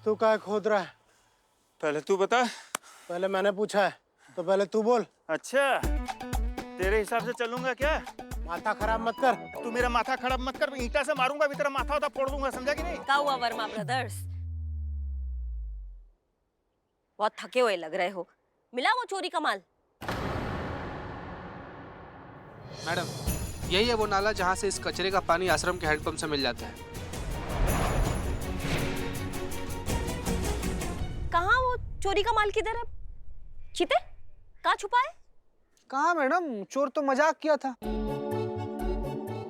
तू क्या खोद रहा है? पहले तू बता। पहले मैंने पूछा है तो पहले तू बोल। अच्छा, तेरे हिसाब से चलूंगा क्या? माथा खराब मत कर। तू मेरा माथा खराब मत कर, ईंटा से मारूंगा भी तेरा माथा फोड़ दूंगा, समझा कि नहीं? क्या हुआ वर्मा ब्रदर्स? बहुत थके हुए लग रहे हो। मिला वो चोरी का माल? मैडम, यही है वो नाला जहाँ से इस कचरे का पानी आश्रम के हैंडपंप से मिल जाता है। कहाँ वो चोरी का माल किधर है? चीते कहाँ छुपा है? कहाँ मैडम, चोर तो मजाक किया था।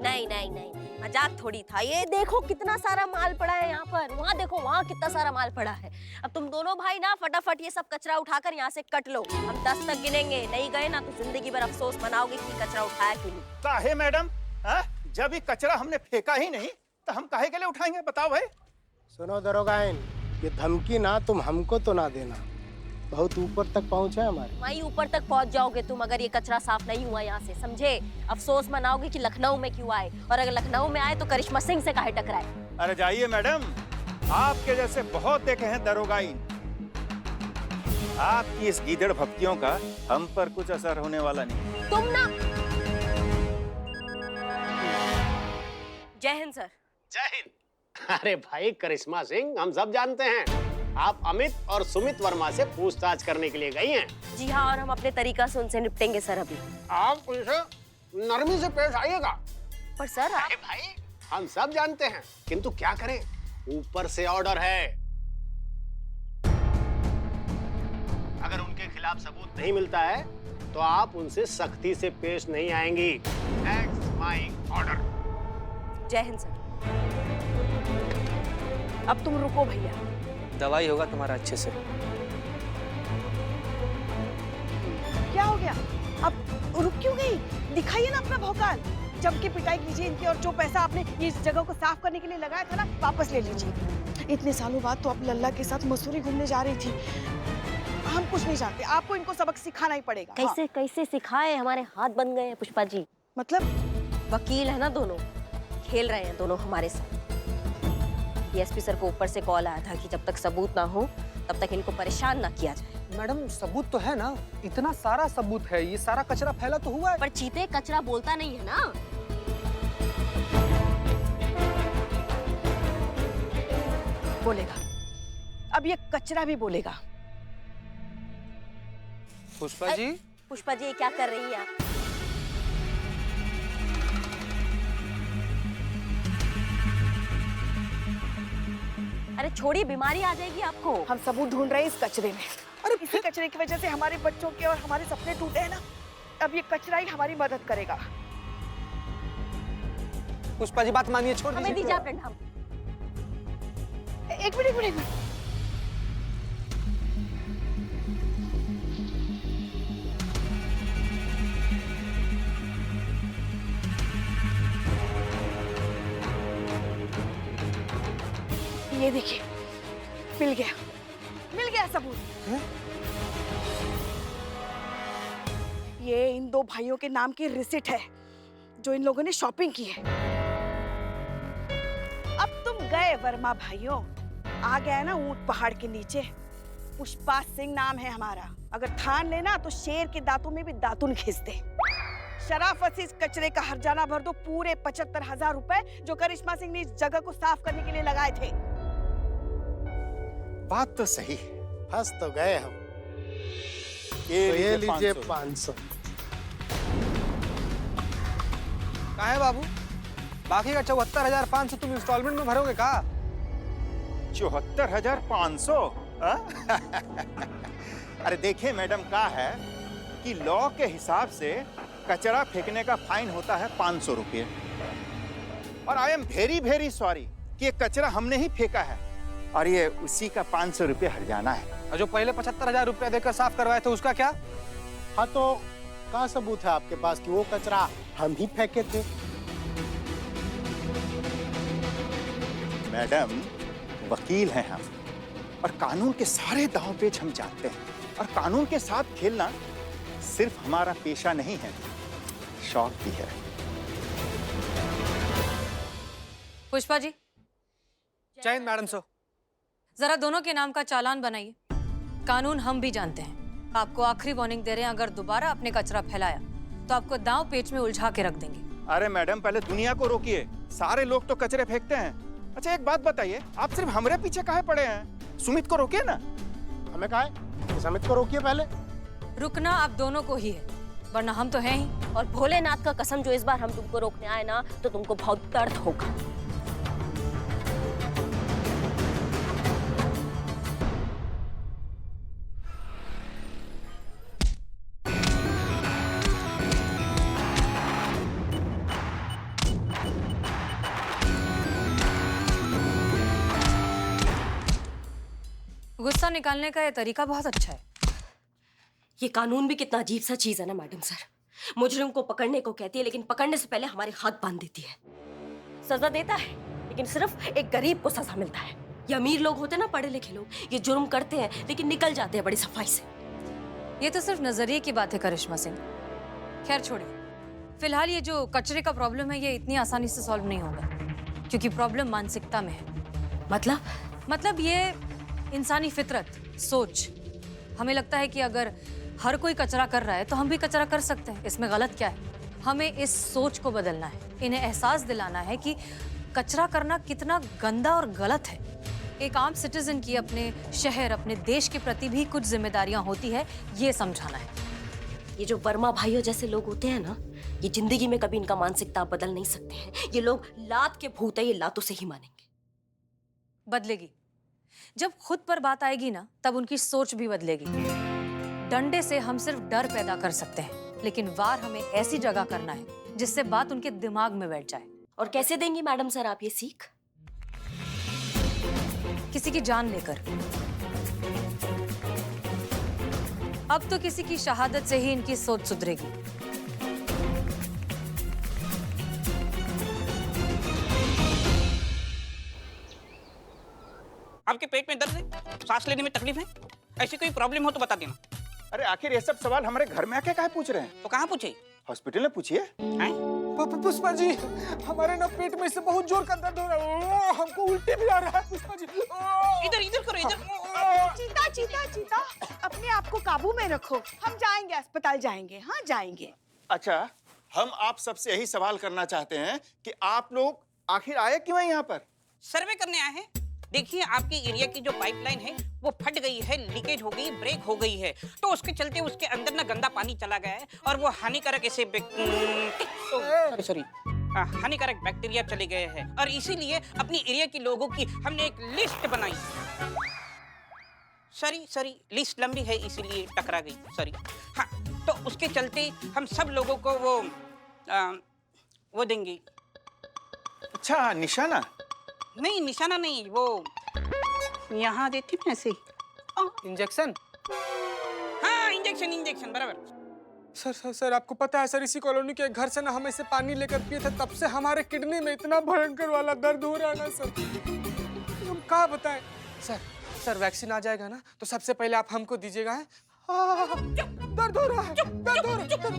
नहीं नहीं नहीं, मजाक थोड़ी था। ये देखो कितना सारा माल पड़ा है यहाँ पर, वहाँ देखो वहाँ कितना सारा माल पड़ा है। अब तुम दोनों भाई ना फटाफट ये सब कचरा उठाकर यहाँ से कट लो। हम 10 तक गिनेंगे, नहीं गए ना तो जिंदगी भर अफसोस मनाओगे कि कचरा उठाया क्यों नहीं। काहे मैडम? जब ये कचरा हमने फेंका ही नहीं तो हम काहे के लिए उठाएंगे, बताओ भाई। सुनो दरोगाइन, ये धमकी ना तुम हमको तो ना देना, बहुत ऊपर तक पहुंचा है हमारे। वहीं ऊपर तक पहुंच जाओगे तुम अगर ये कचरा साफ नहीं हुआ यहाँ से, समझे? अफसोस मनाओगे कि लखनऊ में क्यों आए, और अगर लखनऊ में आए तो करिश्मा सिंह से काहे टकराए। अरे जाइए मैडम, आपके जैसे बहुत देखे हैं दरोगाई। आपकी इस गीदड़ भक्तियों का हम पर कुछ असर होने वाला नहीं। तुम ना। जय हिंद सर। जय हिंद। अरे भाई करिश्मा सिंह, हम सब जानते हैं आप अमित और सुमित वर्मा से पूछताछ करने के लिए गई हैं। जी हाँ, और हम अपने तरीका से उनसे निपटेंगे सर। अभी आप उनसे नरमी से पेश आइएगा। पर सर अरे भाई, हम सब जानते हैं, किंतु क्या करें, ऊपर से ऑर्डर है। अगर उनके खिलाफ सबूत नहीं मिलता है तो आप उनसे सख्ती से पेश नहीं आएंगी। That's my order। जय हिंद सर। अब तुम रुको भैया। दवाई होगा तुम्हारा अच्छे से। क्या हो गया? अब रुक क्यों गई? दिखाइए ना अपना भौकाल। जम के पिटाई कीजिए इनकी, और जो पैसा आपने इस जगह को साफ करने के लिए लगाया था ना, वापस ले लीजिए। इतने सालों बाद तो अब लल्ला के साथ मसूरी घूमने जा रही थी। हम कुछ नहीं जानते, आपको इनको सबक सिखाना ही पड़ेगा। कैसे कैसे सिखाए, हमारे हाथ बन गए हैं पुष्पा जी। मतलब वकील है ना दोनों, खेल रहे हैं दोनों हमारे साथ। डीएसपी सर को ऊपर से कॉल आया था कि जब तक सबूत ना हो तब तक इनको परेशान ना किया जाए। मैडम, सबूत तो है ना, इतना सारा सबूत है, ये सारा कचरा फैला तो हुआ है। पर चीते कचरा बोलता नहीं है ना। बोलेगा, अब ये कचरा भी बोलेगा। पुष्पा जी, पुष्पा जी ये क्या कर रही है आप? अरे छोड़िए, बीमारी आ जाएगी आपको। हम सबूत ढूंढ रहे हैं इस कचरे में। अरे इसी कचरे की वजह से हमारे बच्चों के और हमारे सपने टूटे हैं ना। अब ये कचरा ही हमारी मदद करेगा। पुष्पा जी बात मानिए, छोड़ हमें दीजिए अपना नाम। एक मिनट, एक मिनट। ये देखिए, मिल गया सबूत। ये इन दो भाइयों के नाम की रिसिट है जो इन लोगों ने शॉपिंग की है। अब तुम गए वर्मा भाइयों, आ गया ना ऊंट पहाड़ के नीचे। पुष्पा सिंह नाम है हमारा, अगर ठान लेना तो शेर के दांतों में भी दातुन खींच दे। शराफत से इस कचरे का हर्जाना भर दो, पूरे 75,000 रुपए जो करिश्मा सिंह ने इस जगह को साफ करने के लिए लगाए थे। बात तो सही, फंस तो गए हम। ये लीजिए 500। कहाँ है बाबू? बाकी का 74,500 तुम इंस्टॉलमेंट में भरोगे का? 74,500? अरे देखिए मैडम, क्या है कि लॉ के हिसाब से कचरा फेंकने का फाइन होता है 500 रुपये, और I am very very sorry कि ये कचरा हमने ही फेंका है और ये उसी का 500 रुपये हर्जाना है। और जो पहले 75,000 रुपया देकर साफ करवाए थे उसका क्या? हाँ तो क्या सबूत है आपके पास कि वो कचरा हम ही फेंके थे? मैडम, वकील हैं हम और कानून के सारे दांव पेच हम जानते हैं, और कानून के साथ खेलना सिर्फ हमारा पेशा नहीं है, शौक भी है। पुष्पा जी। जय हिंद मैडम। जरा दोनों के नाम का चालान बनाइए। कानून हम भी जानते हैं। आपको आखिरी वार्निंग दे रहे हैं, अगर दोबारा आपने कचरा फैलाया तो आपको दांव पेच में उलझा के रख देंगे। अरे मैडम, पहले दुनिया को रोकिए। सारे लोग तो कचरे फेंकते हैं। अच्छा एक बात बताइए, आप सिर्फ हमारे पीछे काहे पड़े हैं? सुमित को रोकिए ना। हमें कहा है? सुमित को रोकिए पहले। रुकना आप दोनों को ही है, वरना हम तो हैं ही। और भोलेनाथ का कसम, जो इस बार हम तुमको रोकने आए ना, तो तुमको बहुत दर्द होगा। गुस्सा निकालने का ये तरीका बहुत अच्छा है। ये कानून भी कितना अजीब सा चीज है ना मैडम सर। मुजरिम को पकड़ने को कहती है, लेकिन पकड़ने से पहले हमारे हाथ बांध देती है। सजा देता है, लेकिन सिर्फ एक गरीब को सजा मिलता है। ये अमीर लोग होते हैं ना, पढ़े लिखे लोग, ये जुर्म करते हैं लेकिन निकल जाते हैं बड़ी सफाई से। ये तो सिर्फ नजरिए की बात है करिश्मा सिंह। खैर छोड़िए, फिलहाल ये जो कचरे का प्रॉब्लम है ये इतनी आसानी से सॉल्व नहीं होगा, क्योंकि प्रॉब्लम मानसिकता में है। मतलब ये इंसानी फितरत, सोच। हमें लगता है कि अगर हर कोई कचरा कर रहा है तो हम भी कचरा कर सकते हैं, इसमें गलत क्या है? हमें इस सोच को बदलना है, इन्हें एहसास दिलाना है कि कचरा करना कितना गंदा और गलत है। एक आम सिटीजन की अपने शहर, अपने देश के प्रति भी कुछ जिम्मेदारियां होती है, ये समझाना है। ये जो वर्मा भाइयों जैसे लोग होते हैं ना, ये जिंदगी में कभी इनका मानसिकता बदल नहीं सकते हैं। ये लोग लात के भूत है, ये लातों से ही मानेंगे। बदलेगी जब खुद पर बात आएगी ना, तब उनकी सोच भी बदलेगी। डंडे से हम सिर्फ डर पैदा कर सकते हैं, लेकिन वार हमें ऐसी जगह करना है जिससे बात उनके दिमाग में बैठ जाए। और कैसे देंगी मैडम सर आप ये सीख? किसी की जान लेकर। अब तो किसी की शहादत से ही इनकी सोच सुधरेगी। आपके पेट में दर्द है, सांस लेने में तकलीफ है, ऐसी कोई प्रॉब्लम हो तो बता देना। अरे आखिर ये सब सवाल हमारे घर में आके काहे पूछ रहे हैं? तो कहाँ पूछे? हॉस्पिटल में पूछिए। हैं? पुष्पा जी, हमारे ना पेट में से बहुत जोर का दर्द हो रहा है। हमको उल्टी भी आ रहा है पुष्पा जी। इधर इधर करो, इधर। चीता चीता चीता, अपने आप को काबू में रखो। हम जाएंगे, अस्पताल जाएंगे। हाँ जाएंगे। अच्छा, हम आप सबसे यही सवाल करना चाहते हैं कि आप लोग आखिर आए क्यों हैं यहाँ पर? सर्वे करने आए हैं। देखिए, आपके एरिया की जो पाइपलाइन है वो फट गई है, लीकेज हो गई, ब्रेक हो गई है, तो उसके चलते उसके अंदर ना गंदा पानी चला गया है और वो हानिकारक ऐसे हानिकारक बैक्टीरिया चले गए हैं, और इसीलिए अपनी एरिया के लोगों की हमने एक लिस्ट बनाई। सॉरी लिस्ट लंबी है इसीलिए टकरा गई, सॉरी। हाँ, तो उसके चलते हम सब लोगों को वो देंगे। अच्छा, निशाना? नहीं, निशाना नहीं, वो यहाँ देती हूँ ऐसे। इंजेक्शन? हाँ, इंजेक्शन बराबर। सर आपको पता है सर, इसी कॉलोनी के घर से ना हम ऐसे पानी लेकर पिए थे, तब से हमारे किडनी में इतना भयंकर वाला दर्द हो रहा है ना सर, हम क्या बताएं। सर वैक्सीन आ जाएगा ना तो सबसे पहले आप हमको दीजिएगा। दर्द हो रहा है।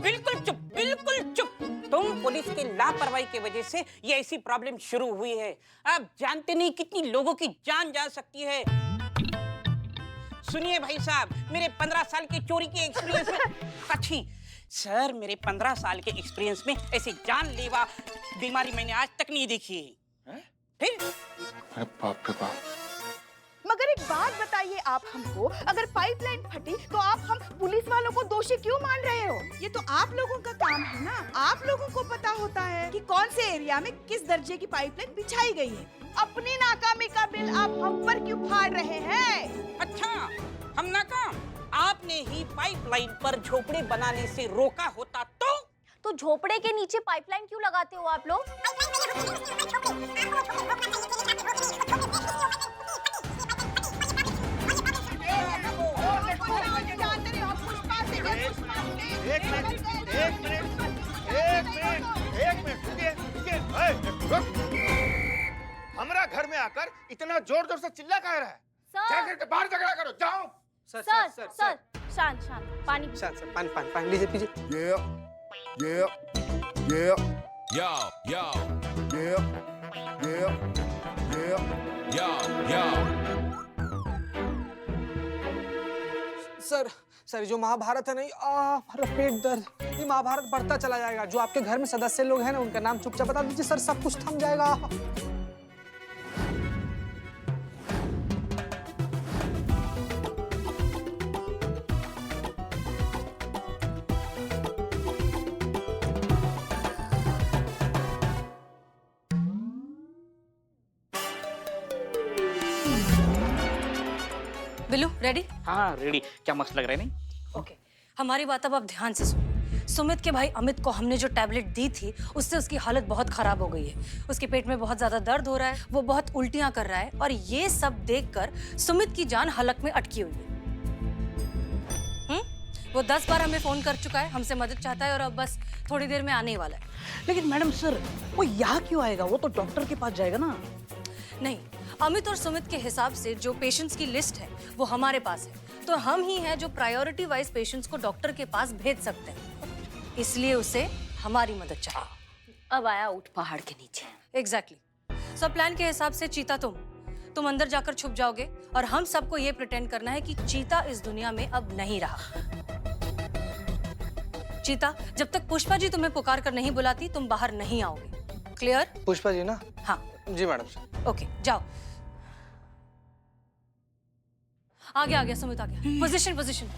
बिल्कुल चुप। तुम पुलिस की लापरवाही की वजह से ये ऐसी प्रॉब्लम शुरू हुई है। आप जानते नहीं कितनी लोगों की जान जा सकती है। सुनिए भाई साहब, मेरे 15 साल के चोरी के एक्सपीरियंस में अच्छी सर, मेरे 15 साल के एक्सपीरियंस में ऐसी जानलेवा बीमारी मैंने आज तक नहीं देखी है। फिर अरे बाप रे बाप। मगर एक बात बताइए आप हमको, अगर पाइपलाइन फटी तो आप हम पुलिस वालों को दोषी क्यों मान रहे हो? ये तो आप लोगों का काम है ना। आप लोगों को पता होता है कि कौन से एरिया में किस दर्जे की पाइपलाइन बिछाई गई है। अपनी नाकामी का बिल आप हम पर क्यों फाड़ रहे हैं? अच्छा, हम नाकाम? आपने ही पाइपलाइन पर झोपड़े बनाने से रोका होता तो झोपड़े के नीचे पाइपलाइन क्यों लगाते हो आप लोग? एक मिनट रुकिए। हमारा घर में आकर इतना जोर जोर से चिल्ला कह रहा है? जाकर के बाहर झगड़ा करो, जाओ। सर शांत पानी। सर पानी लीजिए, पीजिए। सर सर जो महाभारत है नहीं, मेरा पेट दर्द, ये महाभारत बढ़ता चला जाएगा। जो आपके घर में सदस्य लोग हैं ना, उनका नाम चुपचाप बता दीजिए सर, सब कुछ थम जाएगा। बिल्लू रेडी? हाँ रेडी। क्या मस्त लग रहा है नहीं? ओके हमारी बात अब आप ध्यान से सुनो। सुमित के भाई अमित को हमने जो टैबलेट दी थी उससे उसकी हालत बहुत खराब हो गई है। उसके पेट में बहुत ज्यादा दर्द हो रहा है, वो बहुत उल्टियां कर रहा है और ये सब देखकर सुमित की जान हलक में अटकी हुई है। वो 10 बार हमें फोन कर चुका है, हमसे मदद चाहता है और अब बस थोड़ी देर में आने ही वाला है। लेकिन मैडम सर वो यहाँ क्यों आएगा? वो तो डॉक्टर के पास जाएगा ना। नहीं, अमित और सुमित के हिसाब से जो पेशेंट्स की लिस्ट है वो हमारे पास है, तो हम ही हैं जो प्रायोरिटी वाइज पेशेंट्स को डॉक्टर के पास भेज सकते हैं, इसलिए उसे हमारी मदद चाहिए। अब आया ऊंट पहाड़ के नीचे। एग्जैक्टली। सो प्लान के हिसाब से चीता तुम अंदर जाकर छुप जाओगे और हम सबको ये प्रिटेंड करना है कि चीता इस दुनिया में अब नहीं रहा। चीता, जब तक पुष्पा जी तुम्हें पुकार कर नहीं बुलाती तुम बाहर नहीं आओगे। क्लियर? पुष्पा जी ना? हाँ जी मैडम। ओके जाओ। आ गया सुमित आ गया। पोजीशन।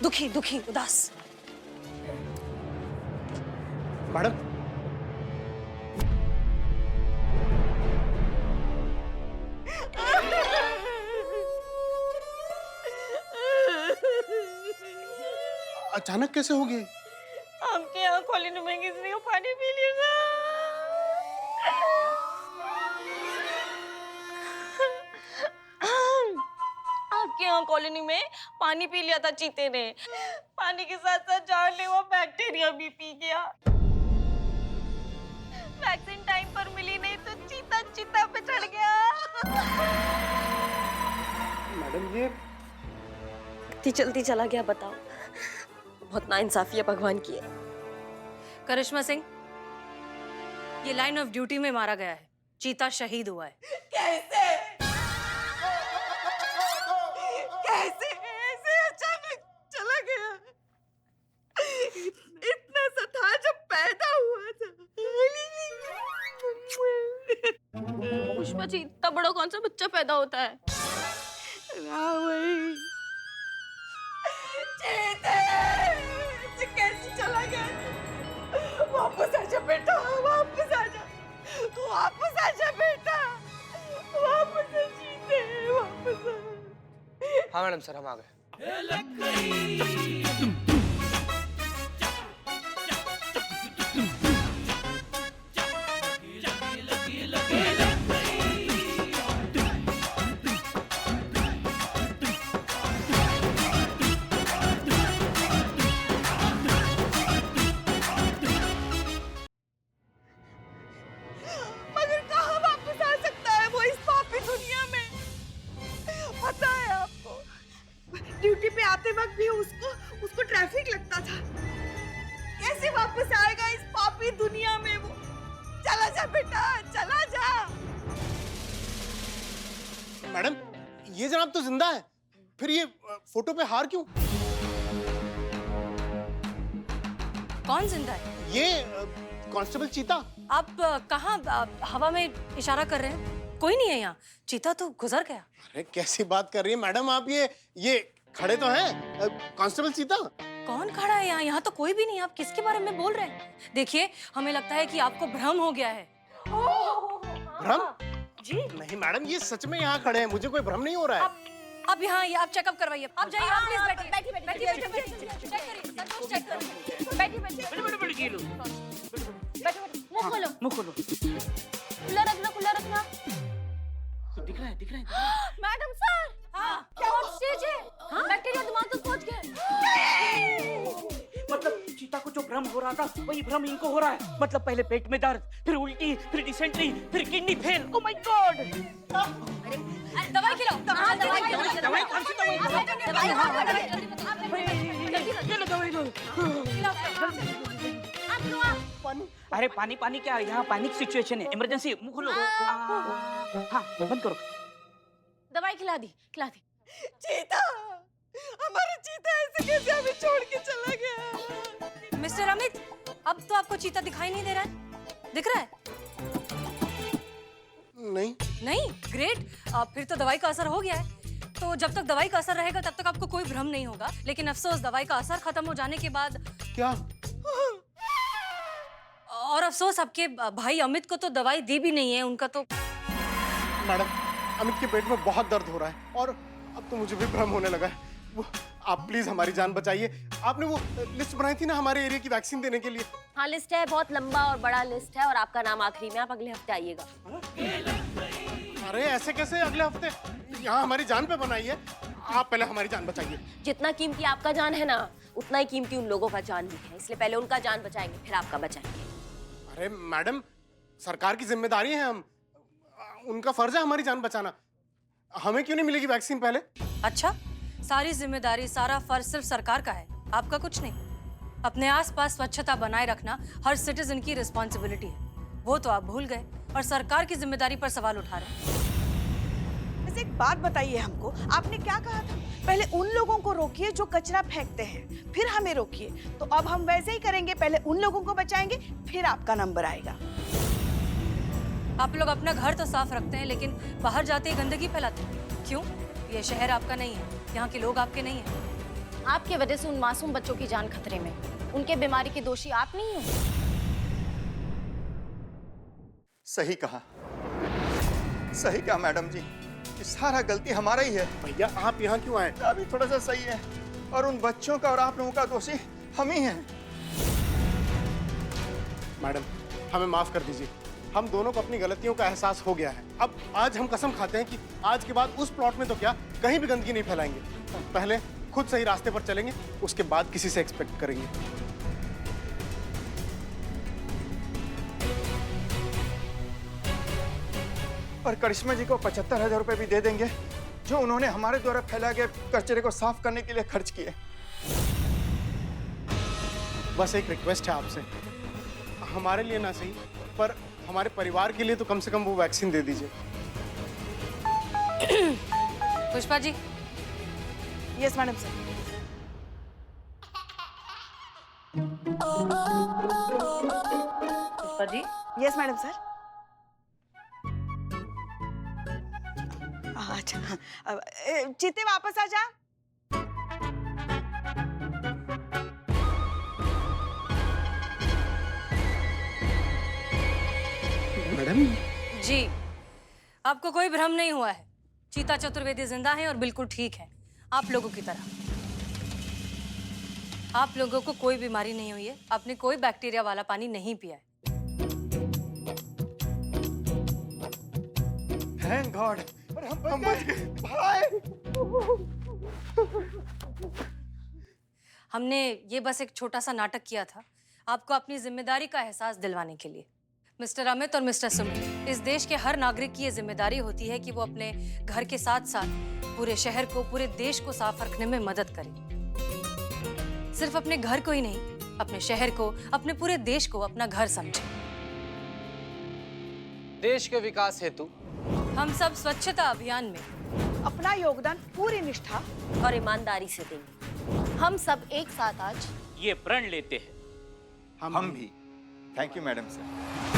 दुखी उदास। मैडम अचानक कैसे हो गए? आपके यहाँ कॉलोनी में किसी को पानी पी लिया था। आपके यहाँ कॉलोनी में पानी पी लिया था चीते ने। पानी के साथ साथ जानलेवा बैक्टीरिया भी पी गया। वैक्सीन टाइम पर मिली नहीं तो चीता पे चढ़ गया। मैडम ये इतनी जल्दी चला गया, बताओ। बहुत नाइंसाफी है भगवान की। करिश्मा सिंह, ये लाइन ऑफ ड्यूटी में मारा गया है। चीता शहीद हुआ है। कैसे ऐसे अचानक चला गया? इतना सा था जब पैदा हुआ था। पुष्पा जी, इतना बड़ा कौन सा बच्चा पैदा होता है? कैसे चला गया? वापस आजा बेटा, वापस आजा। तू वापस आजा बेटा, वापस आ जीते, वापस आ। हाँ मैडम सर, हम आ गए। मगर कहाँ वापस आ सकता है वो इस पापी दुनिया में? पता है आपको, ड्यूटी पे आते वक्त भी उसको ट्रैफिक लगता था। कैसे वापस आएगा इस पापी दुनिया में वो? चला जा बेटा, चला जा। मैडम, ये जनाब तो जिंदा है, फिर ये फोटो पे हार क्यों? कौन जिंदा है? ये कांस्टेबल चीता। आप कहाँ हवा में इशारा कर रहे हैं? कोई नहीं है यहाँ। चीता तो गुजर गया। अरे कैसी बात कर रही है मैडम आप? ये खड़े तो हैं कांस्टेबल चीता। कौन खड़ा है यहाँ? यहाँ तो कोई भी नहीं। आप किसके बारे में बोल रहे हैं? देखिए, हमें लगता है कि आपको भ्रम हो गया है। भ्रम? जी नहीं मैडम, ये सच में यहाँ खड़े हैं, मुझे कोई भ्रम नहीं हो रहा है। अब यहाँ आप चेकअप करवाइए। आप जाइए, आप प्लीज बैठिए। चेक करिए, सब कुछ चेक करिए। बैठिए। मुँह खोलो। खुला रखना। दिख रहा है। मैडम सर, क्या स्टेज है? बैक्टीरिया दिमाग तक पहुंच गए। मतलब चीता को जो भ्रम हो रहा था वही भ्रम इनको हो रहा है। मतलब पहले पेट में दर्द, फिर उल्टी, फिर डिसेंट्री, फिर kidney fail. Oh my God! दवाई खिलाओ। दवाई कौन सी अरे पानी क्या, यहाँ पैनिक सिचुएशन है, इमरजेंसी। मुँह खोलो। हाँ बंद करो। दवाई खिला दी। चीता, हमारा चीता ऐसे कैसे हमें छोड़ के चला गया? मिस्टर अमित, अब तो आपको चीता दिखाई नहीं दे रहा है? दिख रहा है? नहीं। नहीं? ग्रेट। फिर तो दवाई का असर हो गया है। तो जब तक दवाई का असर रहेगा तब तक आपको कोई भ्रम नहीं होगा, लेकिन अफसोस दवाई का असर खत्म हो जाने के बाद क्या? और अफसोस आपके भाई अमित को तो दवाई दी भी नहीं है, उनका तो। मैडम, अमित के पेट में बहुत दर्द हो रहा है और अब तो मुझे भी भ्रम होने लगा है। वो आप प्लीज हमारी जान बचाइए। आपने वो लिस्ट बनाई थी ना हमारे एरिया की वैक्सीन देने के लिए। हाँ लिस्ट है, बहुत लंबा और बड़ा लिस्ट है और आपका नाम आखिरी में, आप अगले हफ्ते आइएगा। अरे ऐसे कैसे अगले हफ्ते? यहाँ हमारी जान पे बनाई है। आप पहले हमारी जान बचाइए। जितना कीमती आपका जान है ना, उतना ही कीमती उन लोगों का जान भी है, इसलिए पहले उनका जान बचाएंगे फिर आपका बचाएंगे। अरे मैडम, सरकार की जिम्मेदारी है, हम उनका फर्ज है हमारी जान बचाना। हमें क्यों नहीं मिलेगी वैक्सीन पहले? अच्छा, सारी जिम्मेदारी, सारा फर्ज सिर्फ सरकार का है, आपका कुछ नहीं। अपने आसपास स्वच्छता बनाए रखना हर सिटीजन की रिस्पॉन्सिबिलिटी है, वो तो आप भूल गए और सरकार की जिम्मेदारी पर सवाल उठा रहे हैं। वैसे एक बात बताइए हमको, आपने क्या कहा था? पहले उन लोगों को रोकिए जो कचरा फेंकते हैं, फिर हमें रोकिए। तो अब हम वैसे ही करेंगे, पहले उन लोगों को बचाएंगे, फिर आपका नंबर आएगा। आप लोग अपना घर तो साफ रखते हैं, लेकिन बाहर जाते ही गंदगी फैलाते हैं। क्यों? ये शहर आपका नहीं है, यहाँ के लोग आपके नहीं हैं। आपके वजह से उन मासूम बच्चों की जान खतरे में, उनके बीमारी के दोषी आप नहीं हो। सही कहा, सही कहा मैडम जी, ये सारा गलती हमारा ही है। भैया आप यहाँ क्यों आए? अभी थोड़ा सा सही है और उन बच्चों का और आप लोगों का दोषी हम ही हैं। मैडम, हमें माफ कर दीजिए। हम दोनों को अपनी गलतियों का एहसास हो गया है। अब आज हम कसम खाते हैं कि आज के बाद उस प्लॉट में तो क्या, कहीं भी गंदगी नहीं फैलाएंगे। पहले खुद सही रास्ते पर चलेंगे, उसके बाद किसी से एक्सपेक्ट करेंगे। और करिश्मा जी को 75,000 रुपए भी दे देंगे जो उन्होंने हमारे द्वारा फैलाए गए कचरे को साफ करने के लिए खर्च किए। बस एक रिक्वेस्ट है आपसे, हमारे लिए ना सही पर हमारे परिवार के लिए तो कम से कम वो वैक्सीन दे दीजिए। Pushpa ji. Yes madam sir. Pushpa ji. Yes madam sir. अच्छा, चीते वापस आ जा। मैडम जी, आपको कोई भ्रम नहीं हुआ है। चीता चतुर्वेदी जिंदा है और बिल्कुल ठीक है, आप लोगों की तरह। आप लोगों को कोई बीमारी नहीं हुई है, आपने कोई बैक्टीरिया वाला पानी नहीं पिया है। थैंक गॉड, हम बच गए भाई। हमने ये बस एक छोटा सा नाटक किया था, आपको अपनी जिम्मेदारी का एहसास दिलवाने के लिए। मिस्टर अमित और मिस्टर सुमित, इस देश के हर नागरिक की ये जिम्मेदारी होती है कि वो अपने घर के साथ साथ पूरे शहर को, पूरे देश को साफ रखने में मदद करे। सिर्फ अपने घर को ही नहीं, अपने शहर को, अपने पूरे देश को अपना घर समझे। देश के विकास हेतु हम सब स्वच्छता अभियान में अपना योगदान पूरी निष्ठा और ईमानदारी से देंगे। हम सब एक साथ आज ये प्रण लेते हैं। हम भी। Thank you madam sir.